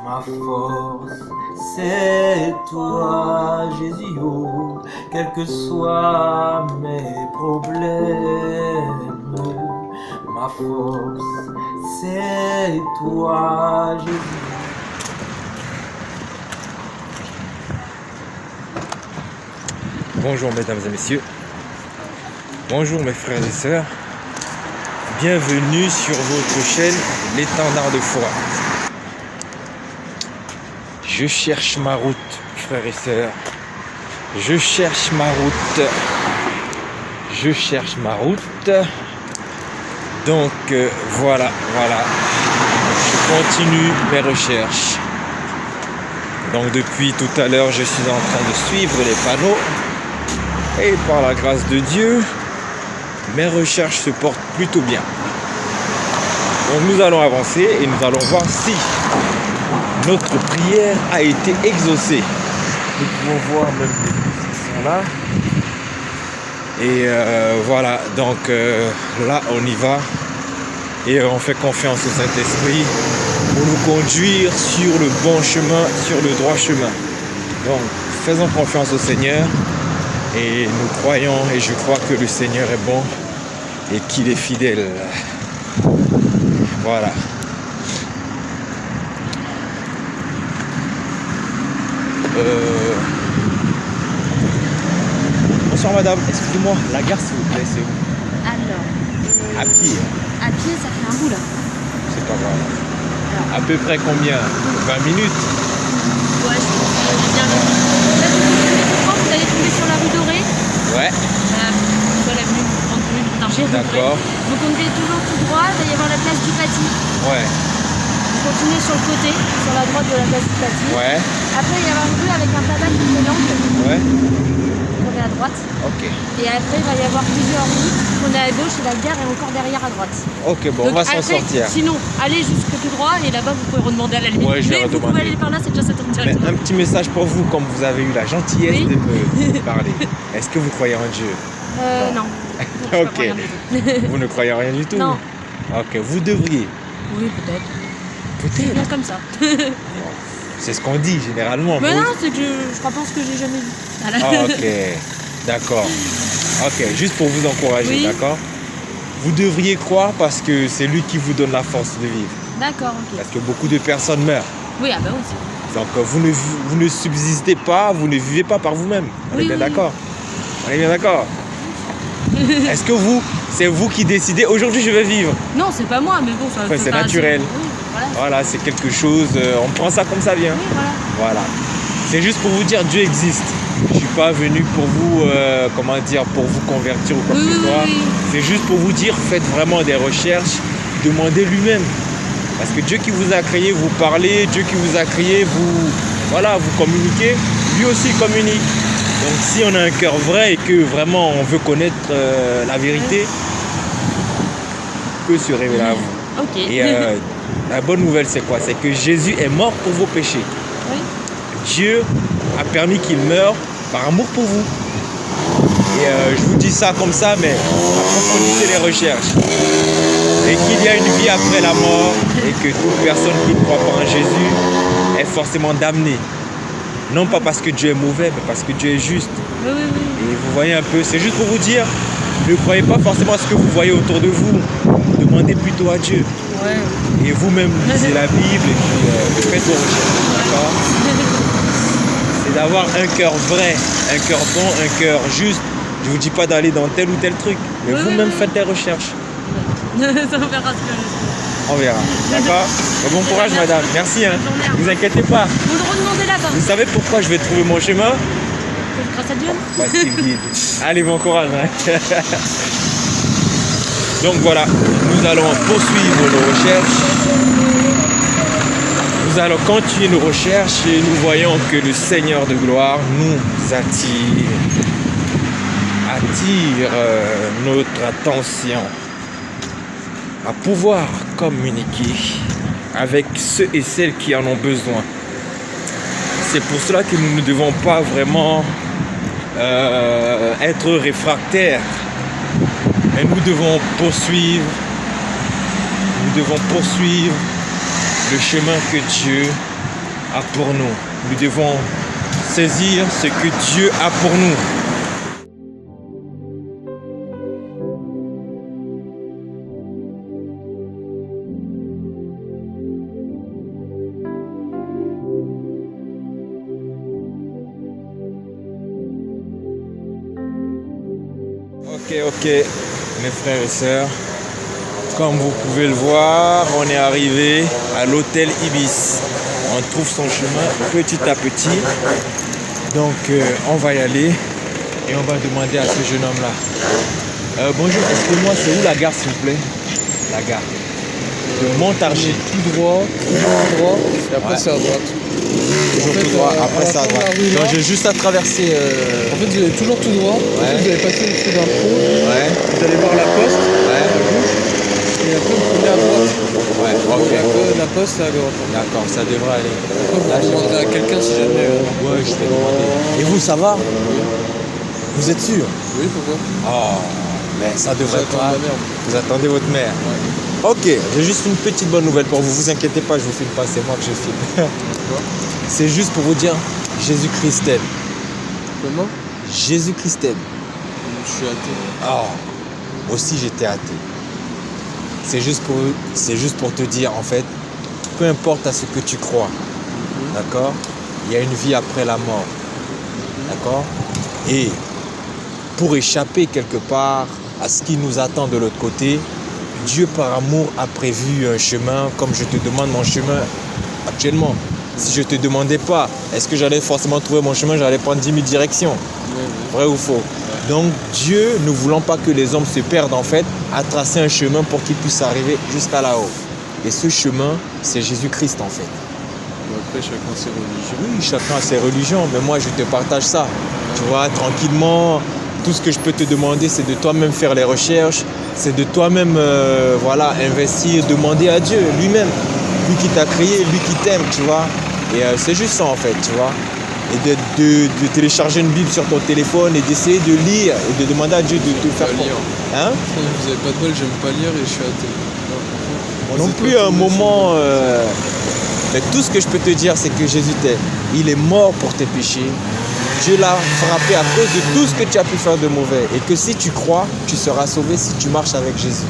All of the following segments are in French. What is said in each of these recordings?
Ma force, c'est toi, Jésus, oh, quels que soient mes problèmes. Ma force, c'est toi, Jésus. Bonjour mesdames et messieurs, bonjour mes frères et sœurs, bienvenue sur votre chaîne L'étendard de foi. Je cherche ma route, frères et sœurs, je cherche ma route, je cherche ma route, donc voilà, je continue mes recherches. Donc depuis tout à l'heure je suis en train de suivre les panneaux. Et par la grâce de Dieu, mes recherches se portent plutôt bien. Donc nous allons avancer et nous allons voir si notre prière a été exaucée. Nous pouvons voir même les bus qui sont là. Et voilà, donc là on y va. Et on fait confiance au Saint-Esprit pour nous conduire sur le bon chemin, sur le droit chemin. Donc faisons confiance au Seigneur. Et nous croyons et je crois que le Seigneur est bon et qu'il est fidèle. Voilà. Bonsoir madame, excusez-moi, la gare s'il vous plaît, c'est où? Alors, À pied. à pied, ça fait un bout là. C'est pas grave. À peu près combien? 20 minutes? Ouais, je pense que c'est bien. Là, vous allez tomber sur la rue Dorée. Ouais. Soit l'avenue 30 minutes d'Arger. D'accord. Vous continuez toujours tout droit, il va y avoir la place du Paty. Ouais. Vous continuez sur le côté, sur la droite de la place du Paty. Ouais. Après, il y a une rue avec un tabac qui fait l'angle. Ouais. Vous tournez à droite. Ok. Et après, il va y avoir plusieurs rues. Vous tournez à gauche et la gare est encore derrière à droite. Ok, bon, Donc, on va s'en après, sortir. Sinon, allez jusque tout droit et là-bas, vous pouvez redemander à la limite. Ouais, je vais Mais vous pouvez redemander. aller par là, c'est déjà ça tourne Mais directement. un petit message pour vous, comme vous avez eu la gentillesse Oui. de me parler. Est-ce que vous croyez en Dieu? Non. Ok. Vous ne croyez en rien du tout? Non. Ok, vous devriez. Oui, peut-être. C'est Peut-être. bien comme ça. C'est ce qu'on dit généralement. Mais Vous- non, c'est que je crois pas ce que j'ai jamais vu. Voilà. Ah, ok, d'accord. Ok, juste pour vous encourager, Oui. d'accord? Vous devriez croire parce que c'est lui qui vous donne la force de vivre. D'accord, ok. Parce que beaucoup de personnes meurent. Oui, ah bah aussi. Donc vous ne subsistez pas, vous ne vivez pas par vous-même. On est Oui, bien oui. d'accord? On est bien d'accord? Est-ce que c'est vous qui décidez, aujourd'hui je vais vivre? Non, c'est pas moi, mais bon, ça Enfin, c'est pas- naturel. Oui, voilà. Voilà, c'est quelque chose, on prend ça comme ça vient. Oui, voilà. Voilà. C'est juste pour vous dire, Dieu existe. Je ne suis pas venu pour vous, pour vous convertir ou quoi que Oui, ce oui, soit. oui. C'est juste pour vous dire, faites vraiment des recherches, demandez lui-même. Parce que Dieu qui vous a créé, vous parlez, Dieu qui vous a créé, vous communiquez, lui aussi communique. Donc si on a un cœur vrai et que vraiment on veut connaître la vérité, il peut se révéler à vous. Ok. Et la bonne nouvelle, c'est quoi? C'est que Jésus est mort pour vos péchés. Oui. Dieu a permis qu'il meure par amour pour vous. Et je vous dis ça comme ça, mais approfondissez les recherches. Et qu'il y a une vie après la mort et que toute personne qui ne croit pas en Jésus est forcément damnée. Non pas parce que Dieu est mauvais, mais parce que Dieu est juste. Oui, oui, oui. Et vous voyez un peu, c'est juste pour vous dire, ne croyez pas forcément à ce que vous voyez autour de vous. Demandez plutôt à Dieu. Ouais. Et vous-même, lisez la Bible et puis faites vos recherches. D'accord? C'est d'avoir un cœur vrai, un cœur bon, un cœur juste. Je ne vous dis pas d'aller dans tel ou tel truc, mais Oui, vous-même oui, oui. faites des recherches. Ça vous verra ce que je On verra. D'accord? Bon courage, Merci. madame. Merci. Hein. Bonne journée. Ne vous inquiétez pas. Vous le redemandez là-bas. Vous savez pourquoi je vais trouver mon chemin? Grâce à Dieu. Parce qu'il guide. Allez, bon courage. Hein. Donc voilà, nous allons poursuivre nos recherches. Nous allons continuer nos recherches et nous voyons que le Seigneur de gloire nous attire notre attention à pouvoir communiquer avec ceux et celles qui en ont besoin. C'est pour cela que nous ne devons pas vraiment être réfractaires. Mais nous devons poursuivre le chemin que Dieu a pour nous. Nous devons saisir ce que Dieu a pour nous. Ok, mes frères et sœurs, comme vous pouvez le voir, on est arrivé à l'hôtel Ibis. On trouve son chemin petit à petit. Donc on va y aller et on va demander à ce jeune homme-là. Bonjour, excusez-moi, c'est où la gare s'il vous plaît? La gare de Montargis. Tout droit, et après c'est à droite. Toujours tout droit, après ça à droite. Donc j'ai juste à traverser. En fait, vous allez toujours tout droit. Ouais. Vous allez passer au-dessus d'un pont. Ouais. Vous allez voir la poste Ouais. à gauche. Et après, vous prenez à droite. Ouais, Donc, ok. la poste, c'est à droite. D'accord, ça devrait aller. Après, vous demanderez à quelqu'un si jamais. Ouais, je vais demander. Et vous, ça va? Vous êtes sûr? Oui, pourquoi? Oh, mais ça devrait J'attends pas. ma mère. Vous attendez votre mère? Ok, j'ai juste une petite bonne nouvelle pour vous. Vous inquiétez pas, je vous filme pas, c'est moi que je filme. C'est juste pour vous dire, Jésus-Christ t'aime. Comment? Jésus-Christ t'aime. Je suis athée. Oh, aussi j'étais athée. C'est juste pour te dire, en fait, peu importe à ce que tu crois, d'accord? Il y a une vie après la mort, d'accord? Et pour échapper quelque part à ce qui nous attend de l'autre côté, Dieu par amour a prévu un chemin comme je te demande mon chemin actuellement. Si je ne te demandais pas, est-ce que j'allais forcément trouver mon chemin, j'allais prendre 10 000 directions. Vrai ou faux? Donc Dieu, ne voulant pas que les hommes se perdent en fait, a tracé un chemin pour qu'ils puissent arriver jusqu'à là-haut. Et ce chemin, c'est Jésus-Christ en fait. Après, chacun ses religions. Oui, chacun a ses religions, mais moi je te partage ça. Tu vois, tranquillement, tout ce que je peux te demander, c'est de toi-même faire les recherches, c'est de toi-même voilà, investir, demander à Dieu lui-même, lui qui t'a créé, lui qui t'aime, tu vois. Et c'est juste ça en fait, tu vois. Et de télécharger une Bible sur ton téléphone et d'essayer de lire et de demander à Dieu de te faire lire. Hein? Vous avez pas de bol, j'aime pas lire et je suis athée. Moi non plus à un moment. Mais tout ce que je peux te dire, c'est que Jésus t'aime. Il est mort pour tes péchés. Dieu l'a frappé à cause de tout ce que tu as pu faire de mauvais. Et que si tu crois, tu seras sauvé si tu marches avec Jésus.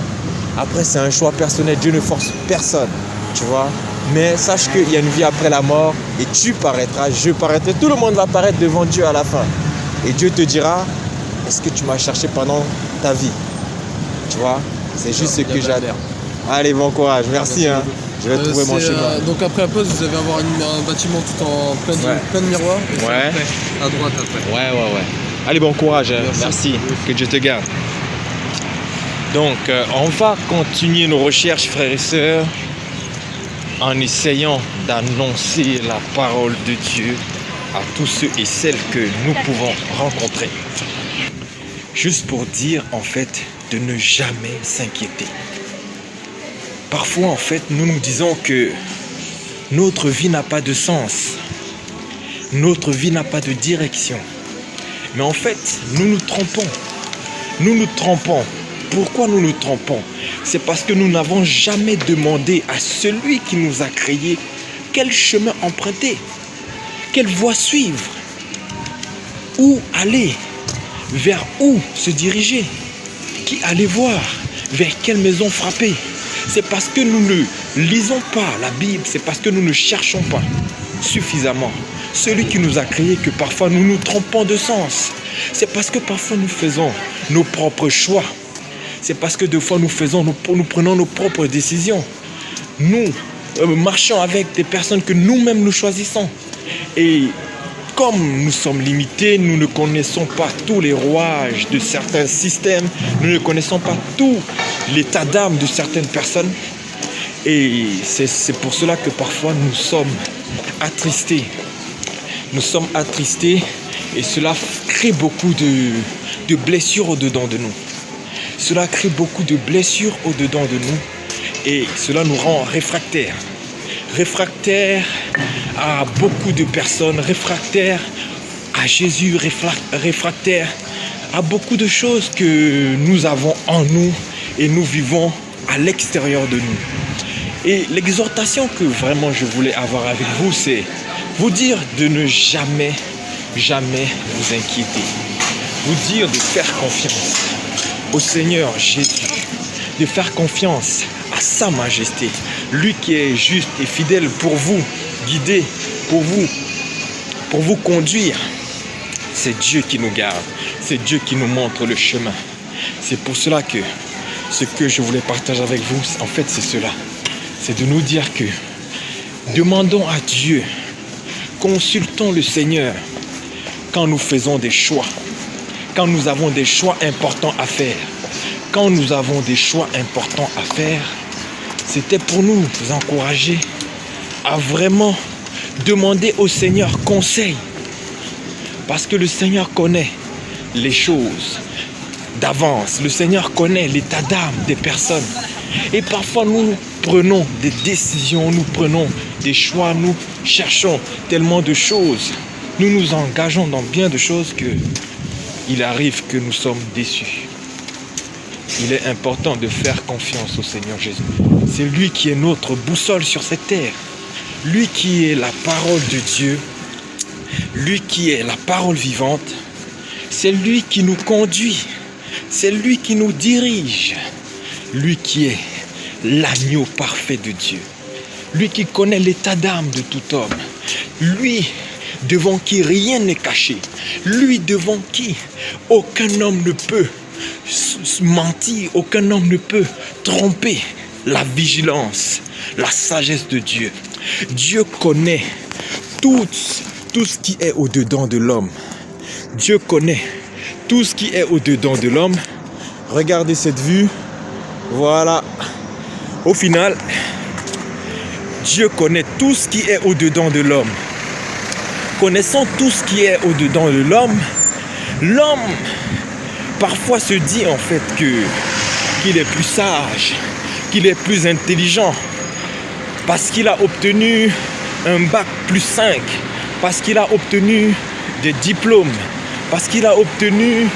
Après, c'est un choix personnel. Dieu ne force personne. Tu vois? Mais sache qu'il y a une vie après la mort. Et tu paraîtras, je paraîtrai. Tout le monde va paraître devant Dieu à la fin. Et Dieu te dira, est-ce que tu m'as cherché pendant ta vie? Tu vois? C'est juste ce que j'adore. Allez, bon courage. Merci. Hein. Je vais trouver mon chemin. Donc après la poste, vous allez avoir un bâtiment tout en plein de miroirs. Et Ouais. après, à droite après. Ouais. Allez, bon courage. Hein. Merci. Que Dieu te garde. Donc, on va continuer nos recherches, frères et sœurs, en essayant d'annoncer la parole de Dieu à tous ceux et celles que nous pouvons rencontrer. Juste pour dire, en fait, de ne jamais s'inquiéter. Parfois, en fait, nous nous disons que notre vie n'a pas de sens. Notre vie n'a pas de direction. Mais en fait, nous nous trompons. Nous nous trompons. Pourquoi nous nous trompons? C'est parce que nous n'avons jamais demandé à celui qui nous a créés quel chemin emprunter, quelle voie suivre, où aller, vers où se diriger, qui aller voir, vers quelle maison frapper. C'est parce que nous ne lisons pas la Bible, c'est parce que nous ne cherchons pas suffisamment celui qui nous a créés que parfois nous nous trompons de sens. C'est parce que parfois nous faisons nos propres choix. C'est parce que des fois nous prenons nos propres décisions. Nous marchons avec des personnes que nous-mêmes nous choisissons. Et comme nous sommes limités, nous ne connaissons pas tous les rouages de certains systèmes, nous ne connaissons pas tout l'état d'âme de certaines personnes. Et c'est pour cela que parfois nous sommes attristés. Nous sommes attristés et cela crée beaucoup de blessures au-dedans de nous. Cela crée beaucoup de blessures au-dedans de nous et cela nous rend réfractaires. Réfractaires à beaucoup de personnes, réfractaires à Jésus, réfractaires à beaucoup de choses que nous avons en nous et nous vivons à l'extérieur de nous. Et l'exhortation que vraiment je voulais avoir avec vous, c'est vous dire de ne jamais, jamais vous inquiéter. Vous dire de faire confiance au Seigneur Jésus, de faire confiance à sa majesté, lui qui est juste et fidèle pour vous guider, pour vous conduire. C'est Dieu qui nous garde, c'est Dieu qui nous montre le chemin. C'est pour cela que ce que je voulais partager avec vous, en fait, c'est cela. C'est de nous dire que demandons à Dieu, consultons le Seigneur quand nous faisons des choix, quand nous avons des choix importants à faire. Quand nous avons des choix importants à faire, c'était pour nous encourager à vraiment demander au Seigneur conseil. Parce que le Seigneur connaît les choses d'avance. Le Seigneur connaît l'état d'âme des personnes. Et parfois nous prenons des décisions, nous prenons des choix, nous cherchons tellement de choses. Nous nous engageons dans bien de choses que il arrive que nous sommes déçus. Il est important de faire confiance au Seigneur Jésus. C'est lui qui est notre boussole sur cette terre. Lui qui est la parole de Dieu. Lui qui est la parole vivante. C'est lui qui nous conduit. C'est lui qui nous dirige. Lui qui est l'agneau parfait de Dieu. Lui qui connaît l'état d'âme de tout homme. Lui devant qui rien n'est caché. Lui devant qui aucun homme ne peut mentir, aucun homme ne peut tromper. La vigilance, la sagesse de Dieu. Dieu connaît tout ce qui est au-dedans de l'homme. Dieu connaît tout ce qui est au-dedans de l'homme. Regardez cette vue. Voilà. Au final, Dieu connaît tout ce qui est au-dedans de l'homme. Connaissant tout ce qui est au-dedans de l'homme, l'homme parfois se dit en fait qu'il est plus sage, qu'il est plus intelligent, parce qu'il a obtenu un bac plus 5, parce qu'il a obtenu des diplômes, parce qu'il a obtenu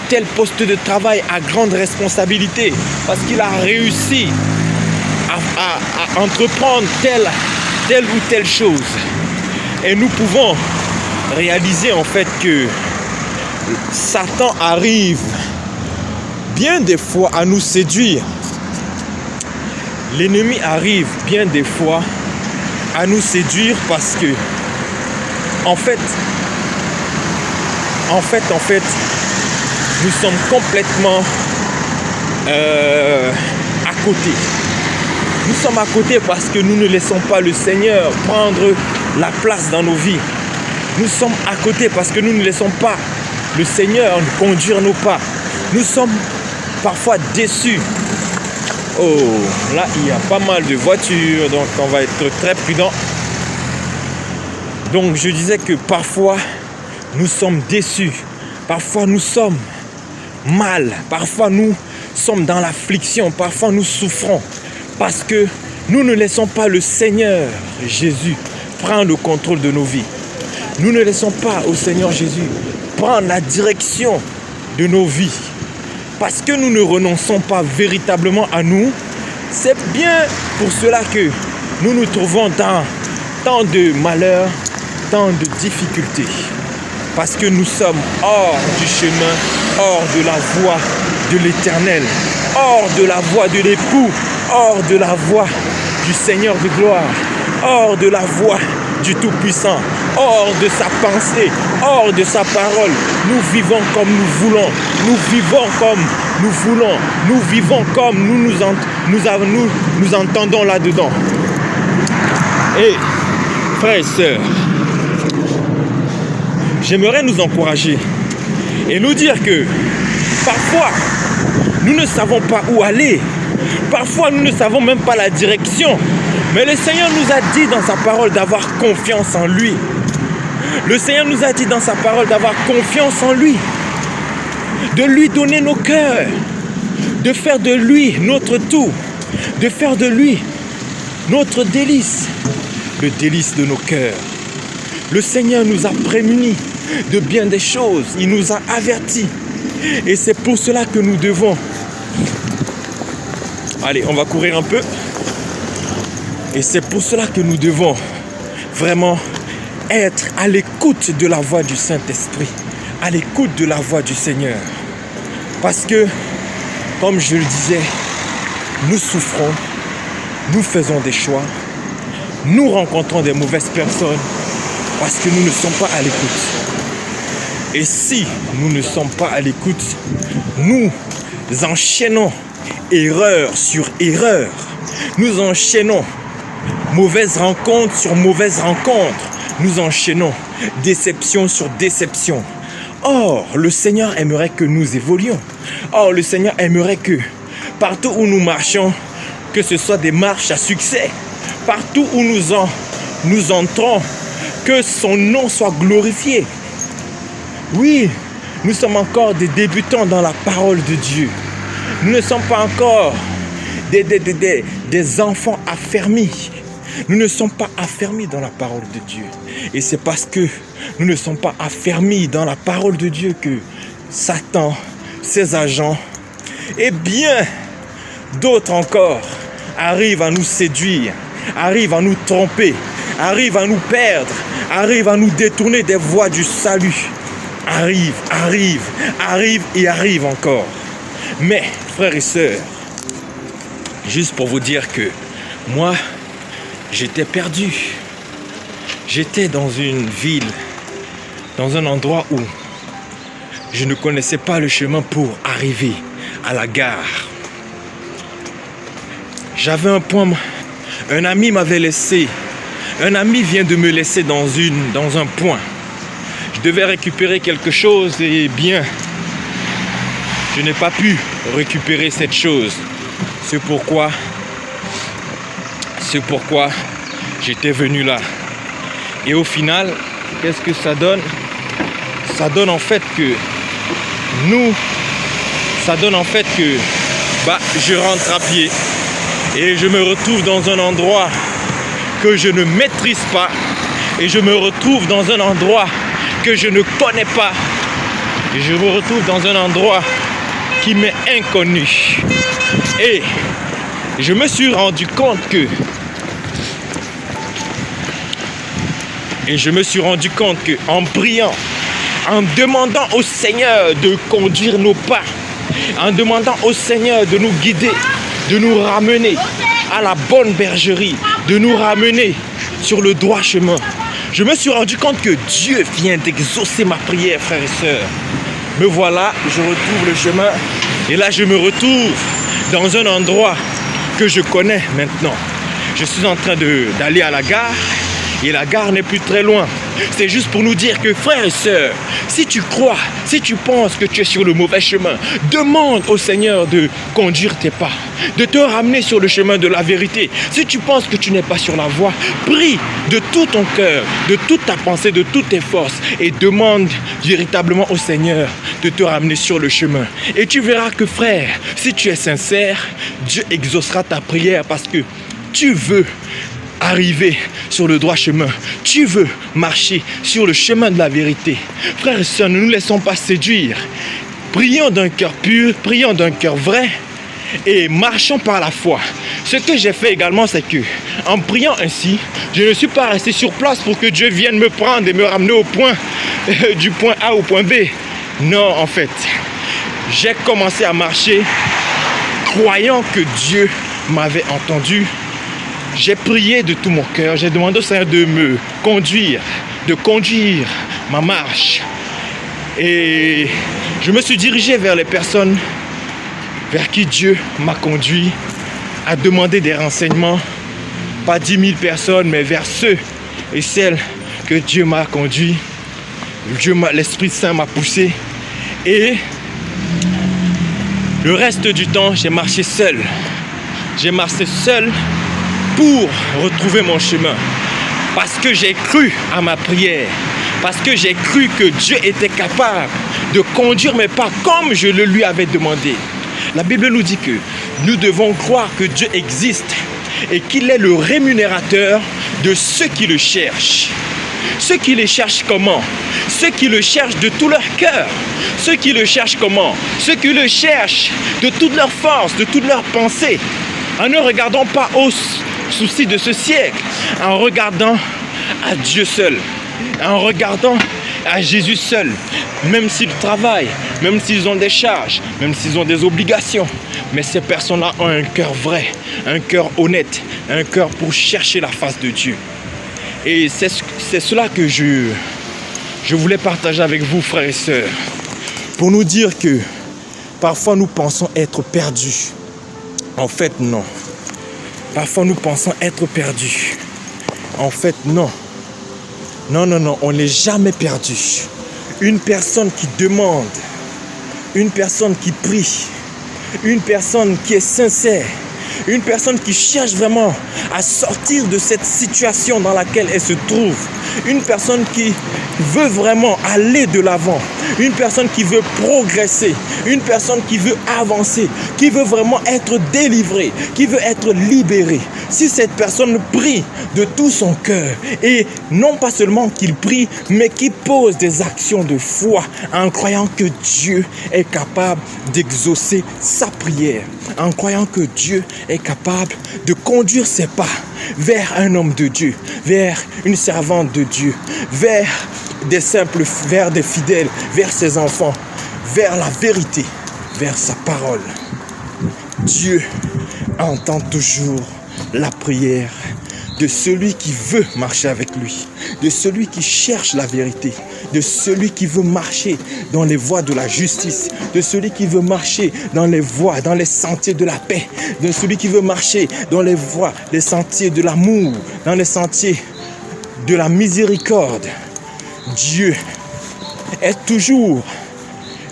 tel poste de travail à grande responsabilité, parce qu'il a réussi à entreprendre telle ou telle chose. Et nous pouvons réaliser en fait que Satan arrive bien des fois à nous séduire. L'ennemi arrive bien des fois à nous séduire parce que en fait, nous sommes complètement à côté. Nous sommes à côté parce que nous ne laissons pas le Seigneur prendre la place dans nos vies. Nous sommes à côté parce que nous ne laissons pas le Seigneur conduire nos pas. Nous sommes parfois déçus. Oh, là, il y a pas mal de voitures, donc on va être très prudent. Donc, je disais que parfois, nous sommes déçus. Parfois, nous sommes mal. Parfois, nous sommes dans l'affliction. Parfois, nous souffrons. Parce que nous ne laissons pas le Seigneur Jésus prendre le contrôle de nos vies. Nous ne laissons pas au Seigneur Jésus prendre la direction de nos vies. Parce que nous ne renonçons pas véritablement à nous. C'est bien pour cela que nous nous trouvons dans tant de malheurs, tant de difficultés. Parce que nous sommes hors du chemin, hors de la voie de l'Éternel, hors de la voie de l'époux, hors de la voie du Seigneur de gloire, hors de la voie du Tout-Puissant, hors de sa pensée, hors de sa parole. Nous vivons comme nous voulons, nous vivons comme nous voulons, nous vivons comme nous entendons là-dedans. Et frères et sœurs, j'aimerais nous encourager et nous dire que parfois, nous ne savons pas où aller. Parfois, nous ne savons même pas la direction. Mais le Seigneur nous a dit dans sa parole d'avoir confiance en lui. Le Seigneur nous a dit dans sa parole d'avoir confiance en lui. De lui donner nos cœurs. De faire de lui notre tout. De faire de lui notre délice. Le délice de nos cœurs. Le Seigneur nous a prémunis de bien des choses. Il nous a avertis. Et c'est pour cela que nous devons... Allez, on va courir un peu. Et c'est pour cela que nous devons vraiment être à l'écoute de la voix du Saint-Esprit, à l'écoute de la voix du Seigneur. Parce que, comme je le disais, nous souffrons, nous faisons des choix, nous rencontrons des mauvaises personnes parce que nous ne sommes pas à l'écoute. Et si nous ne sommes pas à l'écoute, nous enchaînons erreur sur erreur. Nous enchaînons mauvaise rencontre sur mauvaise rencontre. Nous enchaînons déception sur déception. Or, le Seigneur aimerait que nous évoluions. Or, le Seigneur aimerait que partout où nous marchons, que ce soit des marches à succès, partout où nous entrons, que son nom soit glorifié. Oui, nous sommes encore des débutants dans la parole de Dieu. Nous ne sommes pas encore des enfants affermis. Nous ne sommes pas affermis dans la parole de Dieu. Et c'est parce que nous ne sommes pas affermis dans la parole de Dieu que Satan, ses agents et bien d'autres encore arrivent à nous séduire, arrivent à nous tromper, arrivent à nous perdre, arrivent à nous détourner des voies du salut. Arrivent et arrivent encore. Mais, frères et sœurs, juste pour vous dire que moi, j'étais perdu. J'étais dans une ville, dans un endroit où je ne connaissais pas le chemin pour arriver à la gare. J'avais un point, un ami m'avait laissé, un ami vient de me laisser dans un point. Je devais récupérer quelque chose et bien, je n'ai pas pu récupérer cette chose. C'est pourquoi j'étais venu là. Et au final, qu'est-ce que ça donne? Ça donne en fait que je rentre à pied et je me retrouve dans un endroit que je ne maîtrise pas et je me retrouve dans un endroit que je ne connais pas et je me retrouve dans un endroit qui m'est inconnu. Et je me suis rendu compte que en priant, en demandant au Seigneur de conduire nos pas, en demandant au Seigneur de nous guider, de nous ramener à la bonne bergerie, de nous ramener sur le droit chemin, je me suis rendu compte que Dieu vient d'exaucer ma prière, frères et sœurs. Me voilà, je retrouve le chemin et là je me retrouve dans un endroit que je connais maintenant. Je suis en train d'aller à la gare et la gare n'est plus très loin. C'est juste pour nous dire que, frères et sœurs, si tu crois, si tu penses que tu es sur le mauvais chemin, demande au Seigneur de conduire tes pas, de te ramener sur le chemin de la vérité. Si tu penses que tu n'es pas sur la voie, prie de tout ton cœur, de toute ta pensée, de toutes tes forces et demande véritablement au Seigneur de te ramener sur le chemin. Et tu verras que, frère, si tu es sincère, Dieu exaucera ta prière parce que tu veux arriver sur le droit chemin. Tu veux marcher sur le chemin de la vérité. Frères et sœurs, ne nous laissons pas séduire. Prions d'un cœur pur, prions d'un cœur vrai et marchons par la foi. Ce que j'ai fait également, c'est que en priant ainsi, je ne suis pas resté sur place pour que Dieu vienne me prendre et me ramener au point du point A au point B. Non, en fait, j'ai commencé à marcher croyant que Dieu m'avait entendu. J'ai prié de tout mon cœur, j'ai demandé au Seigneur de me conduire, de conduire ma marche. Et je me suis dirigé vers les personnes vers qui Dieu m'a conduit à demander des renseignements. Pas 10 000 personnes, mais vers ceux et celles que Dieu m'a conduit. L'Esprit Saint m'a poussé. Et le reste du temps, j'ai marché seul. J'ai marché seul pour retrouver mon chemin. Parce que j'ai cru à ma prière. Parce que j'ai cru que Dieu était capable de conduire mes pas comme je le lui avais demandé. La Bible nous dit que nous devons croire que Dieu existe et qu'il est le rémunérateur de ceux qui le cherchent. Ceux qui le cherchent comment? Ceux qui le cherchent de tout leur cœur. Ceux qui le cherchent comment? Ceux qui le cherchent de toute leur force, de toute leur pensée. En ne regardant pas soucis de ce siècle, en regardant à Dieu seul, en regardant à Jésus seul, même s'ils travaillent, même s'ils ont des charges, même s'ils ont des obligations. Mais ces personnes-là ont un cœur vrai, un cœur honnête, un cœur pour chercher la face de Dieu. Et c'est cela que je voulais partager avec vous, frères et sœurs, pour nous dire que parfois nous pensons être perdus. En fait, non. Parfois nous pensons être perdus. En fait, non. Non, on n'est jamais perdu. Une personne qui demande, une personne qui prie, une personne qui est sincère, une personne qui cherche vraiment à sortir de cette situation dans laquelle elle se trouve, une personne qui veut vraiment aller de l'avant, une personne qui veut progresser, une personne qui veut avancer, qui veut vraiment être délivrée, qui veut être libérée. Si cette personne prie de tout son cœur, et non pas seulement qu'il prie, mais qu'il pose des actions de foi en croyant que Dieu est capable d'exaucer sa prière, en croyant que Dieu est capable de conduire ses pas vers un homme de Dieu, vers une servante de Dieu, vers des simples, vers des fidèles, vers ses enfants, vers la vérité, vers sa parole. Dieu entend toujours la prière de celui qui veut marcher avec lui, de celui qui cherche la vérité, de celui qui veut marcher dans les voies de la justice, de celui qui veut marcher dans les voies, dans les sentiers de la paix, de celui qui veut marcher dans les voies, les sentiers de l'amour, dans les sentiers de la miséricorde. Dieu est toujours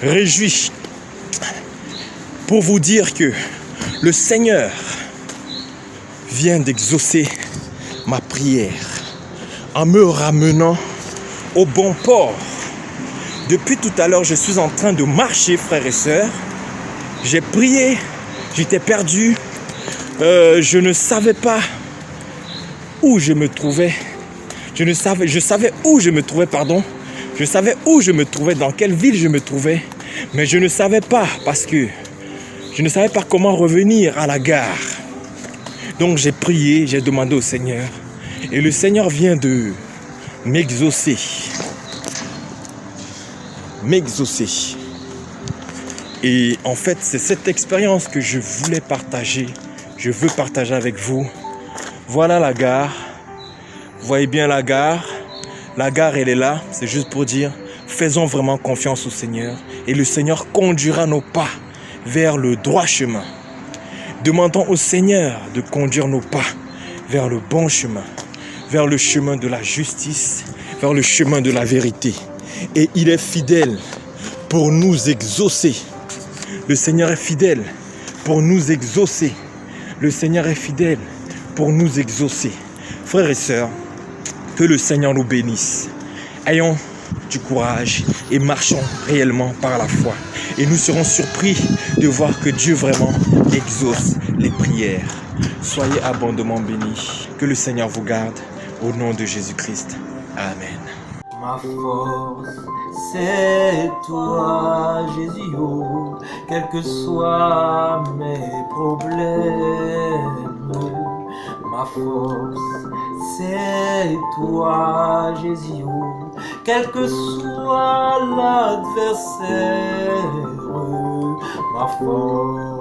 réjoui pour vous dire que le Seigneur vient d'exaucer ma prière en me ramenant au bon port. Depuis tout à l'heure, je suis en train de marcher, frères et sœurs. J'ai prié, j'étais perdu. Je ne savais pas où je me trouvais. Je savais où je me trouvais, pardon. Je savais où je me trouvais, dans quelle ville je me trouvais. Mais je ne savais pas parce que je ne savais pas comment revenir à la gare. Donc j'ai prié, j'ai demandé au Seigneur. Et le Seigneur vient de m'exaucer. Et en fait, c'est cette expérience que je voulais partager. Je veux partager avec vous. Voilà la gare. Vous voyez bien la gare. La gare, elle est là. C'est juste pour dire, faisons vraiment confiance au Seigneur. Et le Seigneur conduira nos pas vers le droit chemin. Demandons au Seigneur de conduire nos pas vers le bon chemin, vers le chemin de la justice, vers le chemin de la vérité. Et il est fidèle pour nous exaucer. Le Seigneur est fidèle pour nous exaucer. Le Seigneur est fidèle pour nous exaucer. Frères et sœurs, que le Seigneur nous bénisse. Ayons du courage et marchons réellement par la foi. Et nous serons surpris de voir que Dieu vraiment exauce les prières. Soyez abondamment bénis. Que le Seigneur vous garde. Au nom de Jésus-Christ. Amen. Ma force, c'est toi, Jésus, oh, quels que soient mes problèmes. Ma force, c'est toi, Jésus, oh, quel que soit l'adversaire. Ma force,